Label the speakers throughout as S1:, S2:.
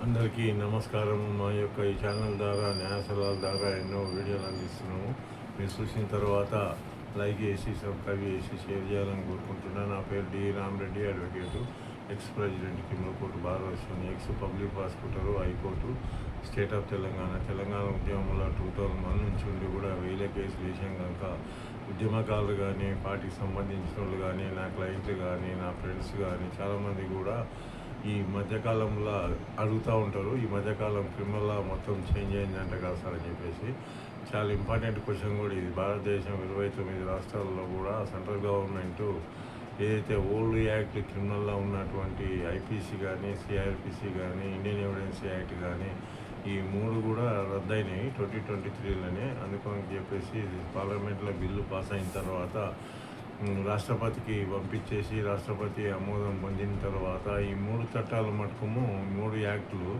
S1: అందరికీ నమస్కారం. మా యొక్క ఈ ఛానల్ ద్వారా న్యాయ సలహాల ద్వారా ఎన్నో వీడియోలు అందిస్తున్నాము. మీరు చూసిన తర్వాత లైక్ చేసి సబ్స్క్రైబ్ చేసి షేర్ చేయాలని కోరుకుంటున్నాను. నా పేరు D Ramareddy, advocate, ex president Kimlakota bar association, ex public prosecutor, high court, state of Telangana ఉద్యమంలో 2001 నుంచి ఉండి కూడా వేల కేసులు వేసాం కనుక ఉద్యమకారులు కానీ, పార్టీకి సంబంధించిన వాళ్ళు కానీ, నా క్లయింట్లు కానీ, నా ఫ్రెండ్స్ కానీ చాలామంది కూడా ఈ మధ్యకాలంలో అడుగుతూ ఉంటారు. ఈ మధ్యకాలం క్రిమినల్ లా మొత్తం చేంజ్ అయిందంట కదా సార్ అని చెప్పేసి. చాలా ఇంపార్టెంట్ క్వశ్చన్ కూడా ఇది. భారతదేశం 29 రాష్ట్రాల్లో కూడా సెంట్రల్ గవర్నమెంటు ఏదైతే ఓల్డ్ యాక్ట్ క్రిమినల్లో ఉన్నటువంటి ఐపీసీ కానీ, సిఆర్పిసి కానీ, ఇండియన్ ఎవిడెన్స్ యాక్ట్ కానీ ఈ మూడు కూడా రద్దయినాయి 2023లోనే. అందుకని చెప్పేసి పార్లమెంట్లో బిల్లు పాస్ అయిన తర్వాత రాష్ట్రపతికి పంపించేసి రాష్ట్రపతి ఆమోదం పొందిన తర్వాత ఈ మూడు చట్టాలు మటుకము, మూడు యాక్టులు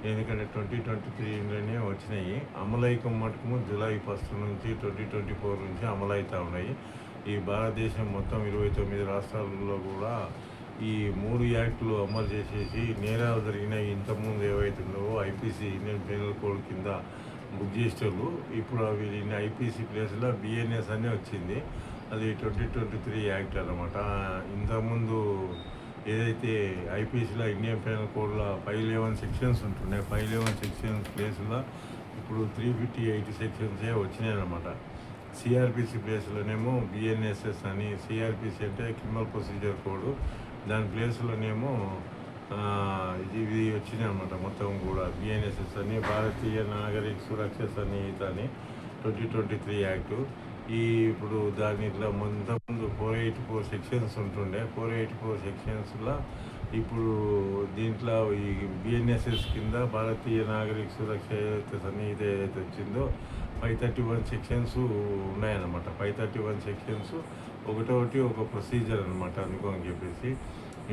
S1: ఎందుకంటే 2023లోనే వచ్చినాయి. అమలైకం మటుకము జూలై 1 నుంచి 2024 నుంచి అమలవుతూ ఉన్నాయి. ఈ భారతదేశం మొత్తం 29 రాష్ట్రాలలో కూడా ఈ మూడు యాక్టులు అమలు చేసేసి నేరాలు జరిగిన ఇంతకుముందు ఏవైతుందో ఐపీసీ ఇండియన్ పీనల్ కోడ్ కింద బుక్ చేసేటోళ్ళు ఇప్పుడు అవి ఐపీసీ ప్లేస్లో బిఎన్ఎస్ అనే వచ్చింది. అది 2023 యాక్ట్ అన్నమాట. ఇంతకుముందు ఏదైతే ఐపీసీలో ఇండియన్ పీనల్ కోడ్లో 511 సెక్షన్స్ ఉంటున్నాయి, 511 సెక్షన్స్ ప్లేస్లో ఇప్పుడు 358 సెక్షన్సే వచ్చినాయి అన్నమాట. సిఆర్పిసి ప్లేస్లోనేమో బిఎన్ఎస్ఎస్ అని, సిఆర్పిసి అంటే క్రిమినల్ ప్రొసీజర్ కోడ్, దాని ప్లేస్లోనేమో ఇది వచ్చినాయి అన్నమాట. మొత్తం కూడా బిఎన్ఎస్ఎస్ అని, భారతీయ నాగరిక సురక్ష సన్నిహిత అని 2023 యాక్టు. ఇప్పుడు దాని ఇట్లా ముందు 484 సెక్షన్స్ ఉంటుండే. 484 సెక్షన్స్లో ఇప్పుడు దీంట్లో ఈ బిఎన్ఎస్ఎస్ కింద భారతీయ నాగరిక సురక్ష ఏదైతే సన్నిహిత ఏదైతే వచ్చిందో 531 సెక్షన్స్ ఉన్నాయన్నమాట. 531 సెక్షన్స్ ఒకటొకటి ఒక ప్రొసీజర్ అనమాట. అందుకని చెప్పేసి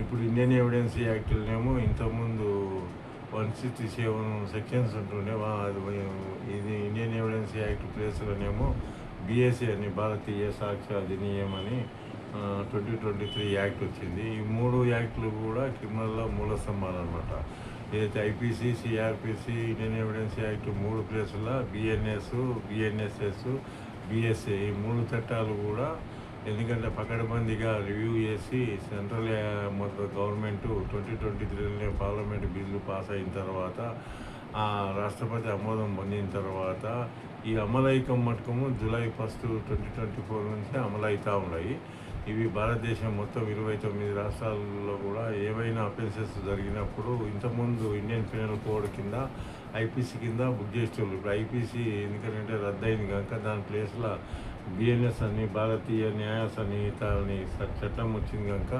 S1: ఇప్పుడు ఇండియన్ ఎవిడెన్స్ యాక్ట్లోనేమో ఇంతకుముందు 167 సెక్షన్స్ ఉంటుండే. ఇది ఇండియన్ ఎవిడెన్స్ యాక్ట్ ప్లేస్లోనేమో బిఎస్ఏ అని, భారతీయ సాక్ష్య అధినియం అని 2023 యాక్ట్ వచ్చింది. ఈ మూడు యాక్టులు కూడా క్రిమినల్లో మూల స్తంభాలు అనమాట. ఏదైతే IPC, CrPC, Indian evidence act మూడు ప్లేసుల బిఎన్ఎస్, బిఎన్ఎస్ఎస్, బిఎస్ఏ ఈ మూడు చట్టాలు కూడా ఎందుకంటే పకడ్బందీగా రివ్యూ చేసి సెంట్రల్ గవర్నమెంట్ 2023లోనే పార్లమెంట్ బిల్లు పాస్ అయిన తర్వాత రాష్ట్రపతి ఆమోదం పొందిన తర్వాత ఈ అమలైకం మటుకము జూలై 1, 2024 నుంచి అమలవుతూ ఉన్నాయి. ఇవి భారతదేశం మొత్తం 29 రాష్ట్రాలలో కూడా ఏవైనా అఫెన్సెస్ జరిగినప్పుడు ఇంతకుముందు ఇండియన్ పీనల్ కోడ్ కింద ఐపీసీ కింద బుక్ చేసేవాళ్ళు. ఇప్పుడు ఐపీసీ ఎందుకంటే రద్దయింది కనుక దాని ప్లేస్లో బిఎన్ఎస్ అని, భారతీయ న్యాయ సన్నిహిత అని చట్టం వచ్చింది కనుక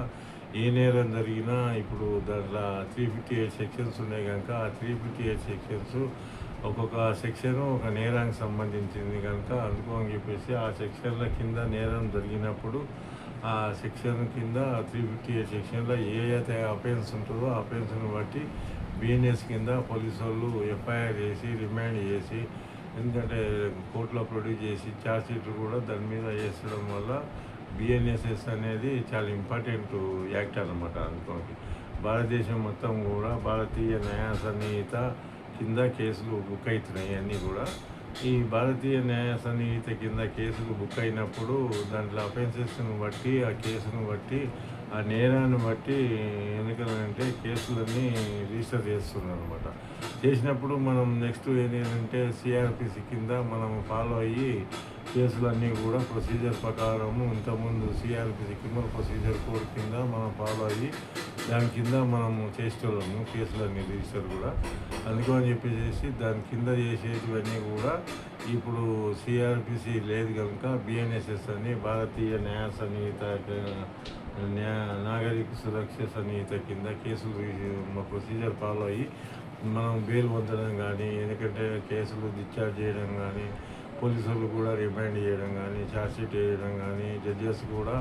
S1: ఏ నేరం జరిగినా ఇప్పుడు దాంట్లో 358 సెక్షన్స్ ఉన్నాయి కనుక ఆ 358 సెక్షన్స్ ఒక్కొక్క సెక్షన్ ఒక నేరానికి సంబంధించింది కనుక అందుకని చెప్పేసి ఆ సెక్షన్ల కింద నేరం జరిగినప్పుడు ఆ సెక్షన్ కింద 358 సెక్షన్లో ఏ అయితే అఫెన్స్ ఉంటుందో ఆ అఫెన్స్ని బట్టి బిఎన్ఎస్ కింద పోలీసు వాళ్ళు ఎఫ్ఐఆర్ చేసి రిమాండ్ చేసి ఎందుకంటే కోర్టులో ప్రొడ్యూస్ చేసి ఛార్జ్షీట్లు కూడా దాని మీద వేసడం వల్ల బిఎన్ఎస్ఎస్ అనేది చాలా ఇంపార్టెంట్ యాక్ట్ అన్నమాట. అనుకోండి భారతదేశం మొత్తం కూడా భారతీయ న్యాయ సన్నిహిత కింద కేసులు బుక్ అవుతున్నాయి. అన్నీ కూడా ఈ భారతీయ న్యాయ సన్నిహిత కింద కేసులు బుక్ అయినప్పుడు దాంట్లో అఫెన్సెస్ను బట్టి ఆ కేసును బట్టి ఆ నేరాన్ని బట్టి ఎందుకంటే కేసులన్నీ రిజిస్టర్ చేస్తున్నారు అనమాట. చేసినప్పుడు మనం నెక్స్ట్ ఏంటంటే సిఆర్పిసి కింద మనం ఫాలో అయ్యి కేసులన్నీ కూడా ప్రొసీజర్ ప్రకారము ఇంతకుముందు సిఆర్పిసి క్రిమినల్ ప్రొసీజర్ కోడ్ కింద మనం ఫాలో అయ్యి దాని కింద మనము చేసేవాళ్ళము కేసులన్నీ రిజిస్టర్ కూడా. అందుకని చెప్పేసి దాని కింద చేసేటివన్నీ కూడా ఇప్పుడు సిఆర్పిసి లేదు కనుక బిఎన్ఎస్ఎస్ అని, భారతీయ న్యాయ సన్నిహిత నాగరిక సురక్ష సన్నిహిత కింద కేసులు ప్రొసీజర్ ఫాలో అయ్యి మనం బెయిల్ పొందడం కానీ, ఎందుకంటే కేసులు డిశ్చార్జ్ చేయడం కానీ, పోలీసులు కూడా రిమాండ్ చేయడం కానీ, ఛార్జ్షీట్ వేయడం కానీ, జడ్జెస్ కూడా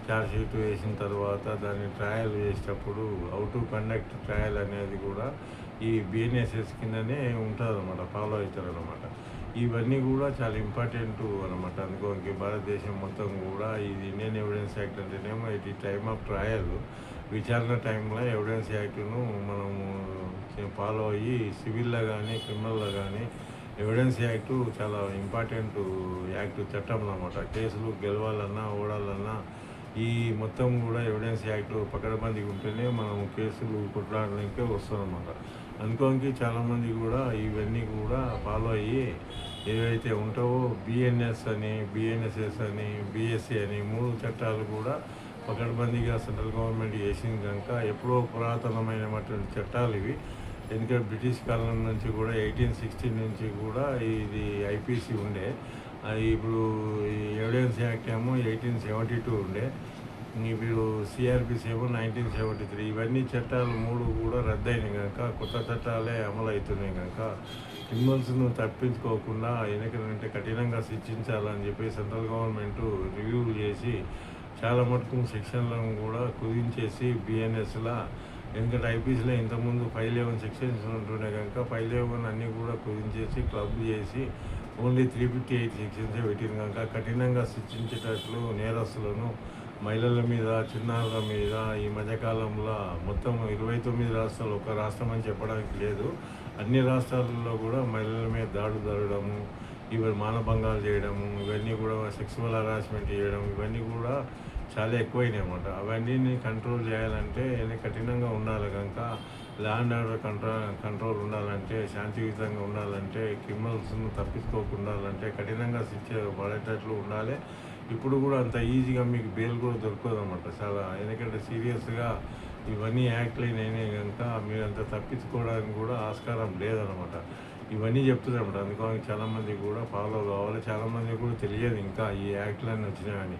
S1: ఛార్జ్షీట్ వేసిన తర్వాత దాన్ని ట్రయల్ చేసేటప్పుడు హౌ టు కండక్ట్ ట్రయల్ అనేది కూడా ఈ బిఎన్ఎస్ఎస్ కిందనే ఉంటుంది అన్నమాట, ఫాలో అవుతారు అన్నమాట. ఇవన్నీ కూడా చాలా ఇంపార్టెంట్ అనమాట. అందుకోనికి భారతదేశం మొత్తం కూడా ఇది ఇండియన్ ఎవిడెన్స్ యాక్ట్ అంటేనేమో ఇది టైమ్ ఆఫ్ ట్రయల్, విచారణ టైంలో ఎవిడెన్స్ యాక్ట్ను మనము ఫాలో అయ్యి సివిల్లో కానీ క్రిమినల్లో కానీ ఎవిడెన్స్ యాక్టు చాలా ఇంపార్టెంట్ యాక్ట్ చట్టం అన్నమాట. కేసులు గెలవాలన్నా ఓడాలన్నా ఈ మొత్తం కూడా ఎవిడెన్స్ యాక్ట్ పకడ్బందీగా ఉంటేనే మనం కేసులు కొట్లాడడానికే వస్తుందన్నమాట. అనుకోనికి చాలామంది కూడా ఇవన్నీ కూడా ఫాలో అయ్యి ఏవైతే ఉంటావో బిఎన్ఎస్ అని, బిఎన్ఎస్ఎస్ అని, బిఎస్సి అని 3 చట్టాలు కూడా పకడ్బందీగా సెంట్రల్ గవర్నమెంట్ చేసింది కనుక ఎప్పుడో పురాతనమైనటువంటి చట్టాలు ఇవి. ఎందుకంటే బ్రిటిష్ కాలం నుంచి కూడా 1860 నుంచి కూడా ఇది ఐపీసీ ఉండే. అది ఇప్పుడు ఈ ఎవిడెన్స్ యాక్ట్ ఏమో 1872 ఉండే. ఇప్పుడు సిఆర్పిసి ఏమో 1973. ఇవన్నీ చట్టాలు 3 కూడా రద్దయినాయి కనుక కొత్త చట్టాలే అమలు అవుతున్నాయి కనుక క్రిమినల్స్ను తప్పించుకోకుండా ఎందుకంటే కఠినంగా శిక్షించాలని చెప్పి సెంట్రల్ గవర్నమెంట్ రివ్యూ చేసి చాలా మటుకు సెక్షన్లను కూడా కుదించేసి బిఎన్ఎస్లా, ఎందుకంటే ఐపీసీలో ఇంతకుముందు 511 సెక్షన్స్ ఉంటుండే కనుక 511 అన్నీ కూడా కుదించేసి క్లబ్ చేసి ఓన్లీ 358 సెక్షన్సే పెట్టిన కనుక కఠినంగా శిక్షించేటట్లు నేరస్తులను, మహిళల మీద, చిన్నారుల మీద ఈ మధ్యకాలంలో మొత్తం 29 రాష్ట్రాలు, ఒక రాష్ట్రం అని చెప్పడానికి లేదు, అన్ని రాష్ట్రాలలో కూడా మహిళల మీద దాడులు జరగడము, ఇవి మానభంగాలు చేయడము, ఇవన్నీ కూడా సెక్సువల్ హరాస్మెంట్ చేయడం, ఇవన్నీ కూడా చాలా ఎక్కువైనాయి అన్నమాట. అవన్నీ కంట్రోల్ చేయాలంటే కఠినంగా ఉండాలి కనుక ల్యాండ్ ఆర్డర్ కంట్రోల్ ఉండాలంటే, శాంతియుతంగా ఉండాలంటే, క్రిమినల్స్ను తప్పించుకోకుండా ఉండాలంటే కఠినంగా శిక్ష పడేటట్లు ఉండాలి. ఇప్పుడు కూడా అంత ఈజీగా మీకు బెయిల్ కూడా దొరకదు అన్నమాట చాలా, ఎందుకంటే సీరియస్గా ఇవన్నీ యాక్ట్లు అయినాయి కనుక మీరు అంత తప్పించుకోవడానికి కూడా ఆస్కారం లేదనమాట. ఇవన్నీ చెప్తున్నారన్నమాట. అందుకని చాలామంది కూడా ఫాలో కావాలి. చాలామంది కూడా తెలియదు ఇంకా ఈ యాక్ట్లన్నీ వచ్చినాయని.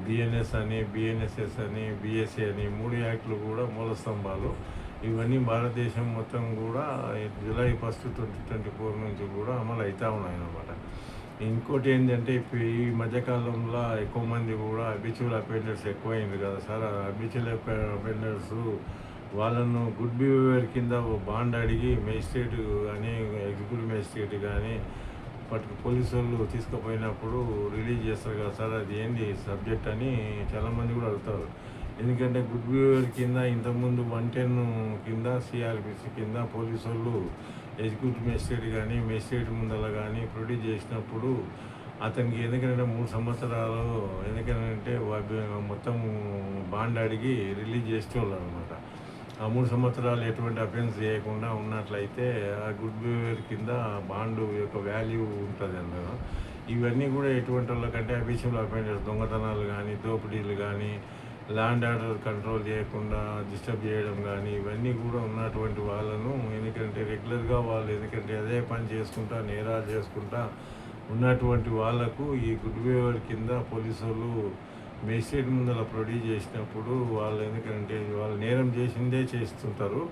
S1: బిఎన్ఎస్ అని, బిఎన్ఎస్ఎస్ అని, బిఎస్సి అని 3 యాక్ట్లు కూడా మూల స్తంభాలు. ఇవన్నీ భారతదేశం మొత్తం కూడా జూలై 1, 2024 నుంచి కూడా అమలు అవుతూ ఉన్నాయన్నమాట. ఇంకోటి ఏంటంటే ఇప్పుడు ఈ మధ్యకాలంలో ఎక్కువ మంది కూడా అబిచువల్ అఫెండర్స్ ఎక్కువైంది కదా సార్. అబిచువల్ అఫెండర్స్ వాళ్ళను గుడ్ బిహేవియర్ కింద బాండ్ అడిగి మేజిస్ట్రేట్ కానీ, ఎగ్జిక్యూటివ్ మేజిస్ట్రేట్ కానీ పోలీసు వాళ్ళు తీసుకుపోయినప్పుడు రిలీజ్ చేస్తారు కదా సార్, అది ఏంటి సబ్జెక్ట్ అని చాలామంది కూడా అడుగుతారు. ఎందుకంటే గుడ్ బిహేవియర్ కింద ఇంతకుముందు 110 కింద సిఆర్పిసి కింద పోలీసు వాళ్ళు ఎగ్జిక్యూటివ్ మేజిస్ట్రేట్ కానీ మేజిస్ట్రేట్ ముందర కానీ ప్రొడ్యూస్ చేసినప్పుడు అతనికి ఎందుకంటే 3 సంవత్సరాలు ఎందుకంటే మొత్తం బాండ్ అడిగి రిలీజ్ చేసేవాళ్ళు అనమాట. ఆ 3 సంవత్సరాలు ఎటువంటి అఫెన్స్ చేయకుండా ఉన్నట్లయితే ఆ గుడ్ బిహేవియర్ కింద బాండు యొక్క వాల్యూ ఉంటుంది అందులో. ఇవన్నీ కూడా ఎటువంటి వాళ్ళకంటే అబిషియల్ అఫెండర్స్, దొంగతనాలు కానీ, దోపిడీలు కానీ, ల్యాండ్ ఆర్డర్ కంట్రోల్ చేయకుండా డిస్టర్బ్ చేయడం కానీ, ఇవన్నీ కూడా ఉన్నటువంటి వాళ్ళను ఎందుకంటే రెగ్యులర్గా వాళ్ళు ఎందుకంటే అదే పని చేసుకుంటా నేరాలు చేసుకుంటా ఉన్నటువంటి వాళ్ళకు ఈ గుడ్ బిహేవియర్ కింద పోలీసు వాళ్ళు మేజిస్ట్రేట్ ముందర ప్రొడ్యూస్ చేసినప్పుడు వాళ్ళు ఎందుకంటే వాళ్ళు నేరం చేసిందే చేస్తుంటారు.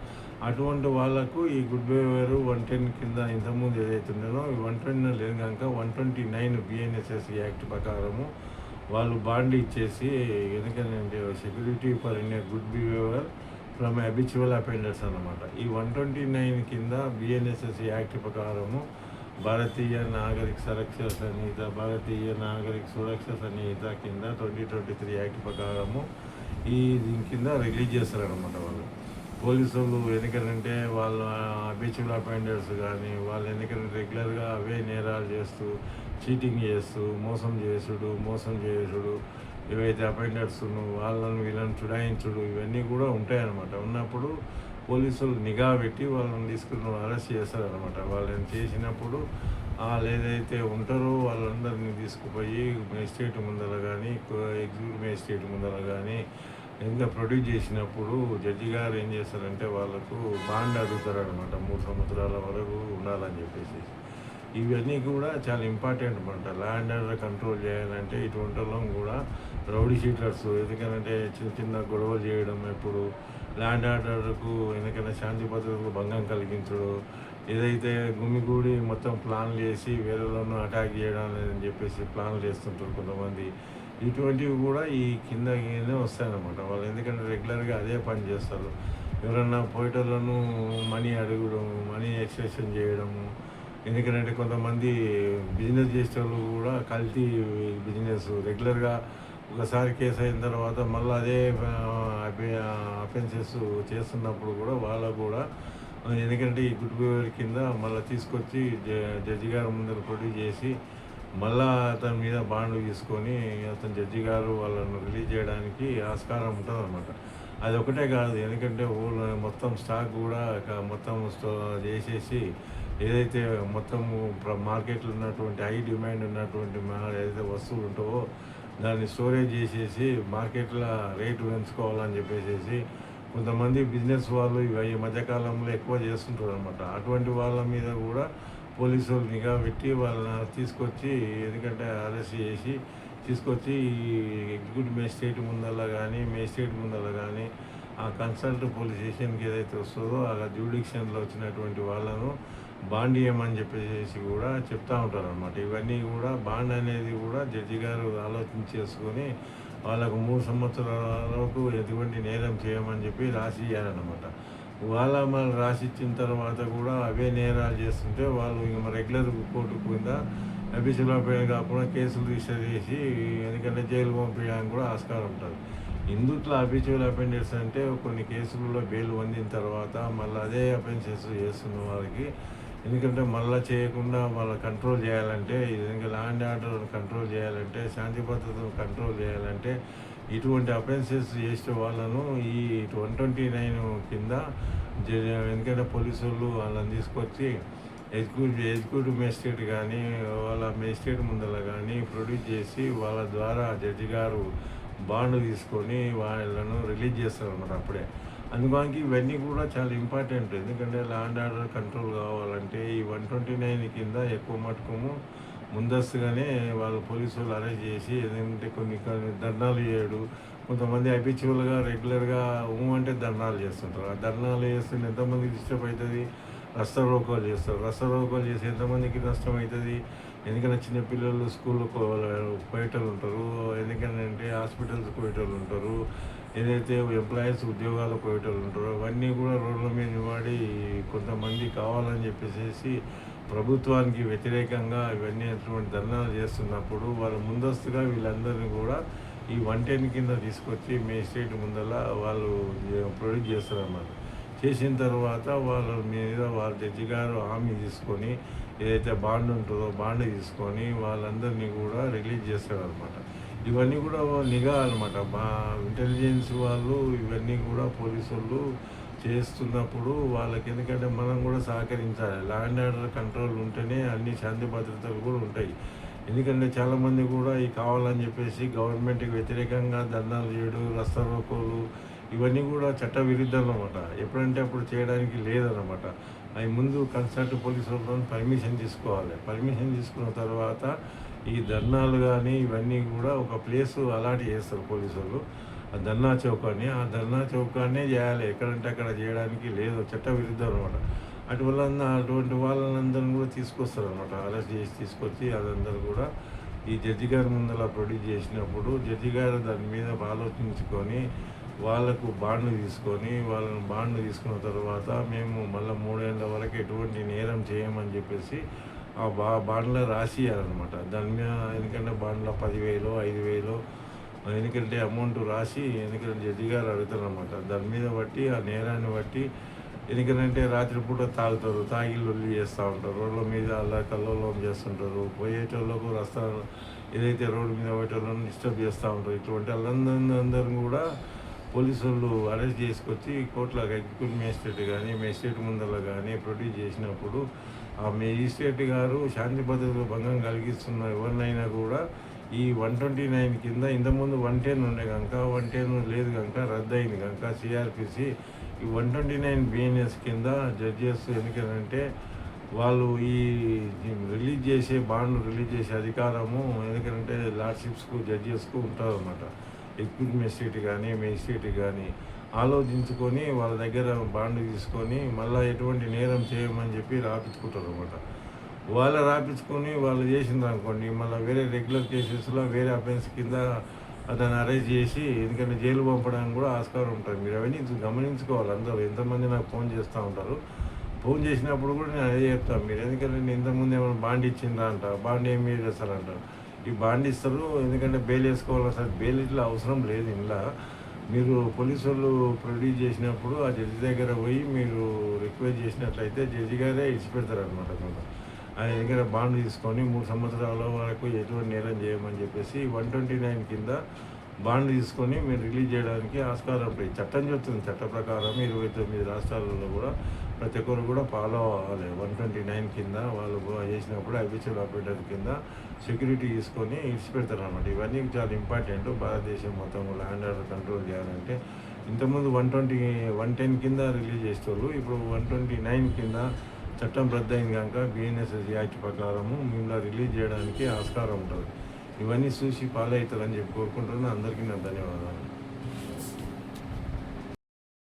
S1: అటువంటి వాళ్ళకు ఈ గుడ్ బిహేవియర్ 110 కింద ఇంతకుముందు ఏదైతే ఉండేనో 110 లేదు కనుక 129 బిఎన్ఎస్ఎస్ యాక్ట్ ప్రకారము వాళ్ళు బాండ్ ఇచ్చేసి ఎందుకంటే security for good behaviour from habitual offenders అన్నమాట. ఈ 129 కింద బిఎన్ఎస్ఎస్ యాక్ట్ ప్రకారము భారతీయ నాగరిక సురక్ష సంహిత, భారతీయ నాగరిక సురక్ష సంహిత కింద 2023 యాక్ట్ ప్రకారము దీని కింద రిలీజ్ చేస్తారనమాట వాళ్ళు. పోలీసులు ఎందుకంటే వాళ్ళ అబిచువల్ అఫెండర్స్ కానీ వాళ్ళు ఎందుకంటే రెగ్యులర్గా అవే నేరాలు చేస్తూ, చీటింగ్ చేస్తూ, మోసం చేసుడు ఏవైతే అఫెండర్స్ వాళ్ళను వీళ్ళని చుడాయించుడు ఇవన్నీ కూడా ఉంటాయన్నమాట. ఉన్నప్పుడు పోలీసులు నిఘా పెట్టి వాళ్ళని తీసుకుని అరెస్ట్ చేస్తారనమాట. వాళ్ళని చేసినప్పుడు వాళ్ళు ఏదైతే ఉంటారో వాళ్ళందరినీ తీసుకుపోయి మేజిస్ట్రేట్ ముందర కానీ, ఎగ్జిక్యూటివ్ మేజిస్ట్రేట్ ముందర కానీ ఇంకా ప్రొడ్యూస్ చేసినప్పుడు జడ్జి గారు ఏం చేస్తారంటే వాళ్ళకు బాండ్ అడుగుతారనమాట. 3 సంవత్సరాల వరకు ఉండాలని చెప్పేసి. ఇవన్నీ కూడా చాలా ఇంపార్టెంట్ అనమాట. ల్యాండ్ ఆర్డర్ కంట్రోల్ చేయాలంటే ఇటువంటి వాళ్ళం కూడా రౌడీ షీటర్స్ ఎందుకంటే చిన్న గొడవలు చేయడం, ఎప్పుడు ల్యాండ్ ఆర్డర్కు ఎందుకంటే శాంతి భద్రతకు భంగం కలిగించడం, ఏదైతే గుమిగూడి మొత్తం ప్లాన్లు చేసి వేరేలను అటాక్ చేయడం అని చెప్పేసి ప్లాన్లు చేస్తుంటారు కొంతమంది. ఇటువంటివి కూడా ఈ కిందనే వస్తాయన్నమాట. వాళ్ళు ఎందుకంటే రెగ్యులర్గా అదే పని చేస్తారు. ఎవరన్నా పోయేటోళ్ళను మనీ అడగడం, మనీ ఎక్స్ట్రాక్షన్ చేయడము. ఎందుకంటే కొంతమంది బిజినెస్ చేసేవాళ్ళు కూడా కల్తీ బిజినెస్ రెగ్యులర్గా ఒకసారి కేసు అయిన తర్వాత మళ్ళీ అదే అఫెన్సెస్ చేస్తున్నప్పుడు కూడా వాళ్ళకు కూడా ఎందుకంటే ఈ గుడ్ బిహేవియర్ కింద మళ్ళీ తీసుకొచ్చి జడ్జి గారి ముందర ప్రొడ్యూస్ చేసి మళ్ళా అతని మీద బాండ్ తీసుకొని అతను జడ్జి గారు వాళ్ళను రిలీజ్ చేయడానికి ఆస్కారం ఉంటుందన్నమాట. అది ఒకటే కాదు, ఎందుకంటే మొత్తం స్టాక్ కూడా మొత్తం చేసేసి ఏదైతే మొత్తము మార్కెట్లో ఉన్నటువంటి హై డిమాండ్ ఉన్నటువంటి ఏదైతే వస్తువులు ఉంటావో దాన్ని స్టోరేజ్ చేసేసి మార్కెట్లో రేటు పెంచుకోవాలని చెప్పేసి కొంతమంది బిజినెస్ వాళ్ళు ఈ మధ్యకాలంలో ఎక్కువ చేస్తుంటారు అనమాట. అటువంటి వాళ్ళ మీద కూడా పోలీసులు నిఘా పెట్టి వాళ్ళని తీసుకొచ్చి, ఎందుకంటే అరెస్ట్ చేసి తీసుకొచ్చి ఎగ్జిక్యూటివ్ మేజిస్ట్రేట్ ముందర కానీ మేజిస్ట్రేట్ ముందర కానీ ఆ కన్సల్ట్ పోలీస్ స్టేషన్కి ఏదైతే వస్తుందో ఆ జ్యూడిక్షన్లో వచ్చినటువంటి వాళ్ళను బాండ్ ఇవ్వమని చెప్పేసి కూడా చెప్తూ ఉంటారు అనమాట. ఇవన్నీ కూడా బాండ్ అనేది కూడా జడ్జి గారు ఆలోచించేసుకొని వాళ్ళకు 3 సంవత్సరాలకు ఎటువంటి నేరం చేయమని చెప్పి రాసి ఇవ్వాలన్నమాట. మన రాసి ఇచ్చిన తర్వాత కూడా అవే నేరాలు చేస్తుంటే వాళ్ళు ఇంక రెగ్యులర్ కోర్టు కింద అఫీషియల్ అఫైర్ కాకుండా కేసులు రిజిస్టర్ చేసి ఎందుకంటే జైలు పంపించడానికి కూడా ఆస్కారం ఉంటుంది. ఇందుట్లో అఫీషియల్ అఫెండర్స్ అంటే కొన్ని కేసులలో బెయిల్ పొందిన తర్వాత మళ్ళీ అదే అఫెన్సెస్ చేస్తున్న వారికి, ఎందుకంటే మళ్ళీ చేయకుండా వాళ్ళ కంట్రోల్ చేయాలంటే, ఎందుకంటే లా అండ్ ఆర్డర్ కంట్రోల్ చేయాలంటే, శాంతి భద్రతను కంట్రోల్ చేయాలంటే ఇటువంటి అఫెన్సెస్ చేసే వాళ్ళను ఈ 129 కింద ఎందుకంటే పోలీసు వాళ్ళు వాళ్ళని తీసుకొచ్చి ఎగ్జిక్యూటివ్ మేజిస్ట్రేట్ కానీ వాళ్ళ మేజిస్ట్రేట్ ముందర కానీ ప్రొడ్యూస్ చేసి వాళ్ళ ద్వారా జడ్జి గారు బాండ్ తీసుకొని వాళ్ళను రిలీజ్ చేస్తారు అన్నమాట అప్పుడే. అందుకని ఇవన్నీ కూడా చాలా ఇంపార్టెంట్, ఎందుకంటే లా అండ్ ఆర్డర్ కంట్రోల్ కావాలంటే ఈ 129 కింద ఎక్కువ మటుకము ముందస్తుగానే వాళ్ళు పోలీసు వాళ్ళు అరెస్ట్ చేసి, ఎందుకంటే కొన్ని ధర్నాలు చేయడు, కొంతమంది అఫీషియల్గా రెగ్యులర్గా అంటే ధర్నాలు చేస్తుంటారు. ఆ ధర్నాలు చేస్తుంటే ఎంతమందికి డిస్టర్బ్ అవుతుంది, రస్తా రోకోలు చేస్తారు. రస్తా రోకోలు చేసి ఎంతమందికి నష్టం అవుతుంది, ఎందుకంటే చిన్నపిల్లలు స్కూల్లో పోయేటోళ్ళు ఉంటారు, ఎందుకంటే హాస్పిటల్స్ పోయేటోళ్ళు ఉంటారు, ఏదైతే ఎంప్లాయీస్ ఉద్యోగాలు పోయేటోళ్ళు ఉంటారో అవన్నీ కూడా రోడ్ల మీద వాడి కొంతమంది కావాలని చెప్పేసి ప్రభుత్వానికి వ్యతిరేకంగా ఇవన్నీ అటువంటి ధర్నాలు చేస్తున్నప్పుడు వాళ్ళు ముందస్తుగా వీళ్ళందరినీ కూడా ఈ 110 కింద తీసుకొచ్చి మేజిస్ట్రేట్ ముందర వాళ్ళు ప్రొడ్యూస్ చేస్తారన్నమాట. చేసిన తర్వాత వాళ్ళ మీద వాళ్ళ జడ్జి గారు హామీ తీసుకొని ఏదైతే బాండ్ ఉంటుందో బాండ్ తీసుకొని వాళ్ళందరినీ కూడా రిలీజ్ చేస్తారనమాట. ఇవన్నీ కూడా నిఘా అనమాట. మా ఇంటెలిజెన్స్ వాళ్ళు ఇవన్నీ కూడా పోలీసు వాళ్ళు చేస్తున్నప్పుడు వాళ్ళకి, ఎందుకంటే మనం కూడా సహకరించాలి. లా అండ్ ఆర్డర్ కంట్రోల్ ఉంటేనే అన్ని శాంతి భద్రతలు కూడా ఉంటాయి. ఎందుకంటే చాలామంది కూడా ఈ కావాలని చెప్పేసి గవర్నమెంట్కి వ్యతిరేకంగా ధర్నాలు చేయడం, రస్తా రోకోలు ఇవన్నీ కూడా చట్ట విరుద్ధం అన్నమాట. ఎప్పుడంటే అప్పుడు చేయడానికి లేదన్నమాట. అవి ముందు కన్సల్ట్ పోలీసు వాళ్ళతో పర్మిషన్ తీసుకోవాలి. పర్మిషన్ తీసుకున్న తర్వాత ఈ ధర్నాలు కానీ ఇవన్నీ కూడా ఒక ప్లేసు అలాట్ చేస్తారు పోలీసు వాళ్ళు, ఆ ధర్నా చౌకాన్ని. ఆ ధర్నా చౌకాన్నే చేయాలి, ఎక్కడంటే అక్కడ చేయడానికి లేదు, చట్ట విరుద్ధం అనమాట. అటువంటి వాళ్ళందరినీ కూడా తీసుకొస్తారు అనమాట. అరెస్ట్ చేసి తీసుకొచ్చి అదందరూ కూడా ఈ జడ్జి గారి ముందర ప్రొడ్యూస్ చేసినప్పుడు జడ్జి గారు దాని మీద ఆలోచించుకొని వాళ్ళకు బాండ్లు తీసుకొని వాళ్ళని బాండ్లు తీసుకున్న తర్వాత మేము మళ్ళీ 3 ఏళ్ళ వరకు ఎటువంటి నేరం చేయమని చెప్పేసి ఆ బాండ్లో రాసియాలన్నమాట. దాని మీద ఎందుకంటే బాండ్లో 10,000 5,000 ఎందుకంటే అమౌంట్ రాసి, ఎందుకంటే జడ్జి గారు అడుగుతారనమాట. దాని మీద బట్టి ఆ నేరాన్ని బట్టి, ఎందుకంటే రాత్రిపూట తాగుతారు, తాగి లొల్లి చేస్తూ ఉంటారు, రోడ్ల మీద అలా కల్లోలం చేస్తుంటారు, పోయేటోళ్ళకు రస్తా ఏదైతే రోడ్డు మీద పోయేటోళ్ళని డిస్టర్బ్ చేస్తూ ఉంటారు. ఇటువంటి వాళ్ళందరూ కూడా పోలీసు వాళ్ళు అరెస్ట్ చేసుకొచ్చి కోర్టులో ఎగ్జిక్యూటివ్ మేజిస్ట్రేట్ కానీ మేజిస్ట్రేట్ ముందర కానీ ప్రొడ్యూస్ చేసినప్పుడు ఆ మేజిస్ట్రేట్ గారు శాంతి భద్రతలు భంగం కలిగిస్తున్న ఎవరినైనా కూడా ఈ 129 కింద ఇంతకుముందు 110 ఉండే కనుక 110 లేదు కనుక రద్దు అయింది కనుక సిఆర్పిసి ఈ 129 బిఎన్ఎస్ కింద జడ్జెస్ ఎందుకంటే వాళ్ళు ఈ రిలీజ్ చేసే బాండ్ రిలీజ్ చేసే అధికారము ఎందుకంటే లార్డ్షిప్స్కు జడ్జెస్కు ఉంటుంది అన్నమాట. ఎగ్జిక్యూటివ్ మేజిస్ట్రేట్ కానీ మేజిస్ట్రేట్ కానీ ఆలోచించుకొని వాళ్ళ దగ్గర బాండ్ తీసుకొని మళ్ళీ ఎటువంటి నేరం చేయమని చెప్పి రాపించుకుంటారు అనమాట. వాళ్ళు రాపించుకొని వాళ్ళు చేసింది అనుకోండి, మళ్ళీ వేరే రెగ్యులర్ కేసెస్లో వేరే అఫెన్స్ కింద అతను అరెస్ట్ చేసి ఎందుకంటే జైలు పంపడానికి కూడా ఆస్కారం ఉంటుంది. మీరు అవన్నీ గమనించుకోవాలి. అందరూ ఎంతమంది నాకు ఫోన్ చేస్తూ ఉంటారు, ఫోన్ చేసినప్పుడు కూడా నేను అదే చెప్తాను. మీరు ఎందుకంటే నేను ఇంతకుముందు ఏమైనా బాండ్ ఇచ్చిందా అంట, బాండ్ ఏమి చేస్తారంటారు. ఈ బాండ్ ఇస్తారు ఎందుకంటే బెయిల్ వేసుకోవాలి, అసలు బెయిల్ ఇట్లా అవసరం లేదు. ఇంట్లో మీరు పోలీసు వాళ్ళు ప్రొడ్యూస్ చేసినప్పుడు ఆ జడ్జి దగ్గర పోయి మీరు రిక్వెస్ట్ చేసినట్లయితే జడ్జి గారే ఇచ్చిపెడతారనమాట కొంత. ఆయన దగ్గర బాండ్ తీసుకొని 3 సంవత్సరాల వరకు ఎటువంటి నేరం చేయమని చెప్పేసి 129 కింద బాండ్ తీసుకొని మీరు రిలీజ్ చేయడానికి ఆస్కారం ఉంటుంది. చట్టం చెప్తుంది. చట్ట ప్రకారం 29 రాష్ట్రాలలో కూడా ప్రతి ఒక్కరు కూడా ఫాలో అవ్వాలి. 129 కింద వాళ్ళు చేసినప్పుడు అఫీషియల్ ఆపరేటర్ కింద సెక్యూరిటీ తీసుకొని ఇడిచిపెడతారు అన్నమాట. ఇవన్నీ చాలా ఇంపార్టెంట్. భారతదేశం మొత్తం ల్యాండ్ ఆర్డర్ కంట్రోల్ చేయాలంటే ఇంతకుముందు 110 కింద రిలీజ్ చేసేవాళ్ళు. ఇప్పుడు 129 కింద చట్టం రద్దయింది కనుక బిఎన్ఎస్ఎస్ యాక్ట్ ప్రకారము మిమ్మల్ని రిలీజ్ చేయడానికి ఆస్కారం ఉంటుంది. ఇవన్నీ చూసి ఫాలో అవుతారని చెప్పి కోరుకుంటున్నాను. అందరికీ నా ధన్యవాదాలు.